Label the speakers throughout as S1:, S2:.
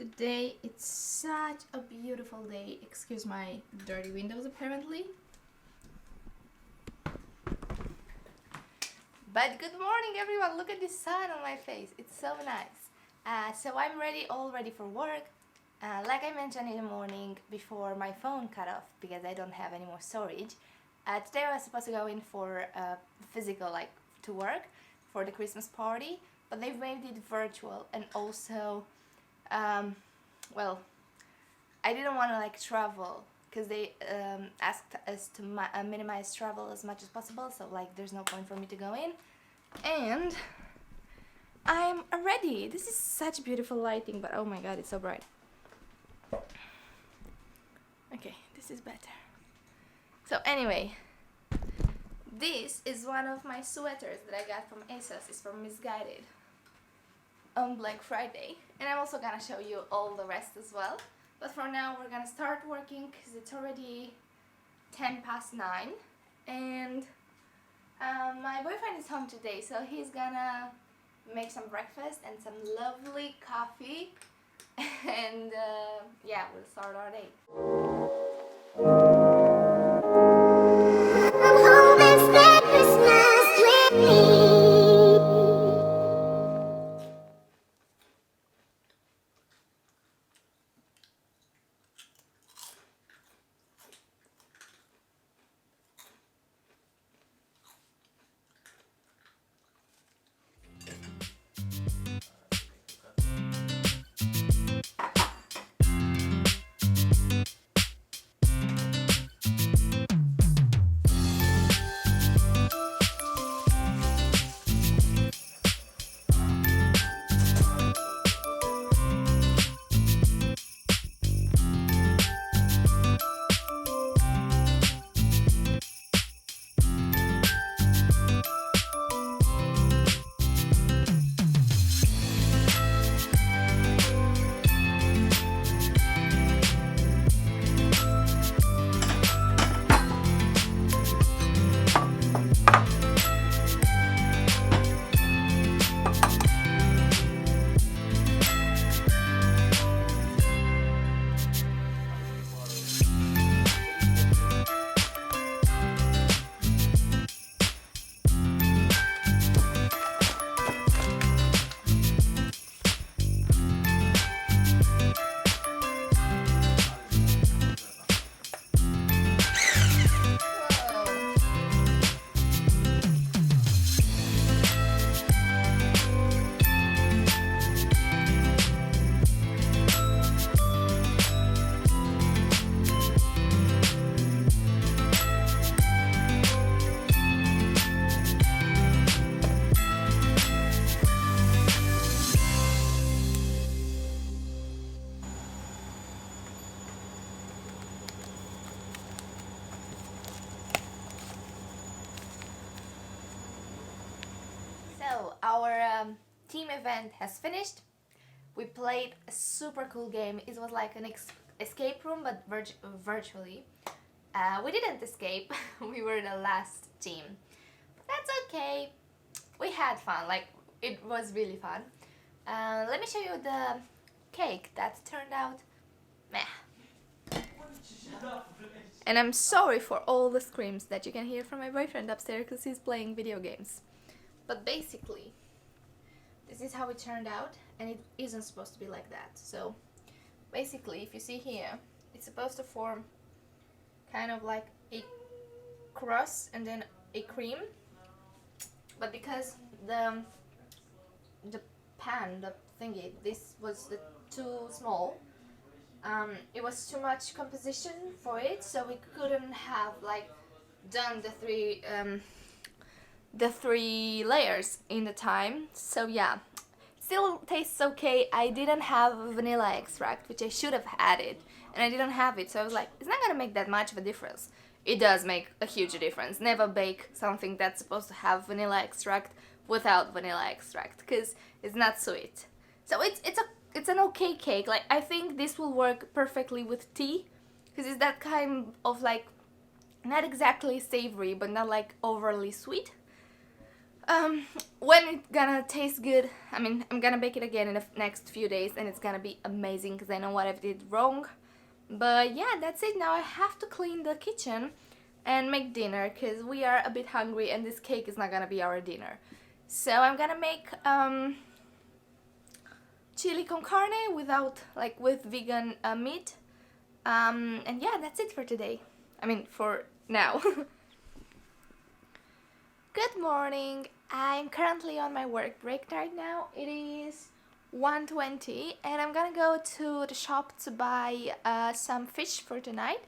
S1: Today it's such a beautiful day. Excuse my dirty windows apparently. But good morning everyone, look at the sun on my face, it's so nice. So I'm all ready for work. Like I mentioned in the morning before my phone cut off because I don't have any more storage. Today I was supposed to go in for physical, like to work for the Christmas party, but they've made it virtual and also well, I didn't want to like travel because they asked us to minimize travel as much as possible, so like there's no point for me to go in. And I'm ready. This is such beautiful lighting, but oh my god, it's so bright. Okay, this is better. So anyway, this is one of my sweaters that I got from Asos. It's from Misguided on Black Friday, and I'm also gonna show you all the rest as well. But for now we're gonna start working because it's already 9:10, and my boyfriend is home today, so he's gonna make some breakfast and some lovely coffee and yeah, we'll start our day. So our team event has finished. We played a super cool game. It was like an escape room, but virtually. We didn't escape. We were the last team. But that's okay. We had fun. Like, it was really fun. Let me show you the cake that turned out meh. And I'm sorry for all the screams that you can hear from my boyfriend upstairs because he's playing video games. But basically, this is how it turned out, and it isn't supposed to be like that. So basically, if you see here, it's supposed to form kind of like a crust and then a cream. But because the pan, the thingy, this was too small, it was too much composition for it, so we couldn't have like done the three layers in the time. So yeah, still tastes okay. I didn't have vanilla extract, which I should have added, and I didn't have it, so I was like, it's not gonna make that much of a difference. It does make a huge difference. Never bake something that's supposed to have vanilla extract without vanilla extract, because it's not sweet. So it's an okay cake. Like, I think this will work perfectly with tea, because it's that kind of like not exactly savory, but not like overly sweet. when it's gonna taste good, I mean, I'm gonna bake it again in the next few days and it's gonna be amazing because I know what I did wrong. But yeah, that's it. Now I have to clean the kitchen and make dinner because we are a bit hungry and this cake is not gonna be our dinner. So I'm gonna make chili con carne with vegan meat. And yeah, that's it for today. I mean, for now. Good morning. I'm currently on my work break right now. It is 1:20 and I'm gonna go to the shop to buy some fish for tonight.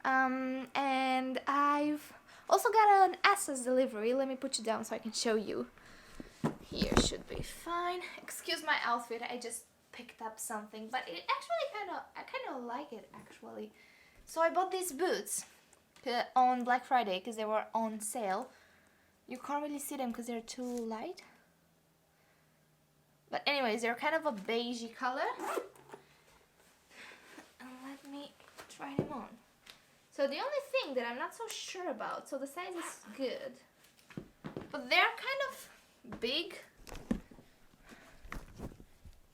S1: And I've also got an Asos delivery. Let me put you down so I can show you. Here should be fine. Excuse my outfit. I just picked up something, but it actually I kind of like it actually. So I bought these boots on Black Friday because they were on sale. You can't really see them because they're too light. But anyways, they're kind of a beigey color. And let me try them on. So the only thing that I'm not so sure about, so the size is good, but they're kind of big.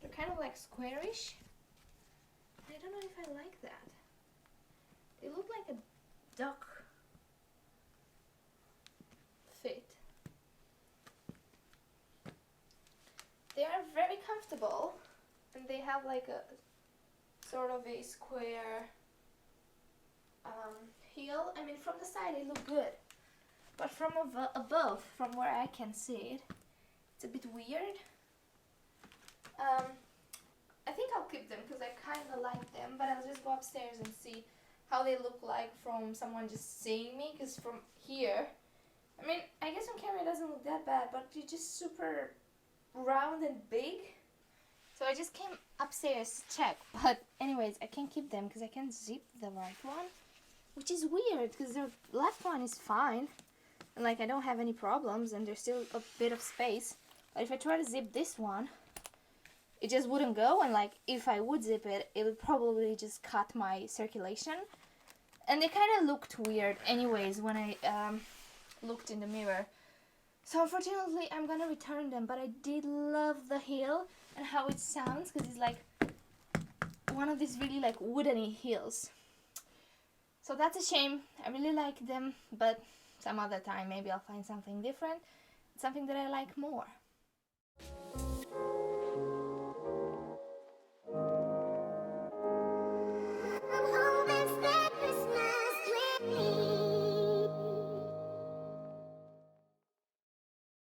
S1: They're kind of like squarish. I don't know if I like that. They look like a duck fit. They are very comfortable and they have like a sort of a square heel. I mean, from the side they look good, but from above, from where I can see it, it's a bit weird. I think I'll keep them because I kind of like them, but I'll just go upstairs and see how they look like from someone just seeing me, because from here, I mean, I guess on camera it doesn't look that bad, but you're just super round and big. So I just came upstairs to check, but anyways, I can't keep them because I can't zip the right one, which is weird because the left one is fine and like I don't have any problems and there's still a bit of space. But if I try to zip this one, it just wouldn't go, and like if I would zip it, it would probably just cut my circulation. And they kind of looked weird anyways when I looked in the mirror. So unfortunately I'm gonna return them, but I did love the heel and how it sounds because it's like one of these really like woodeny heels. So that's a shame. I really like them, but some other time maybe I'll find something different, something that I like more.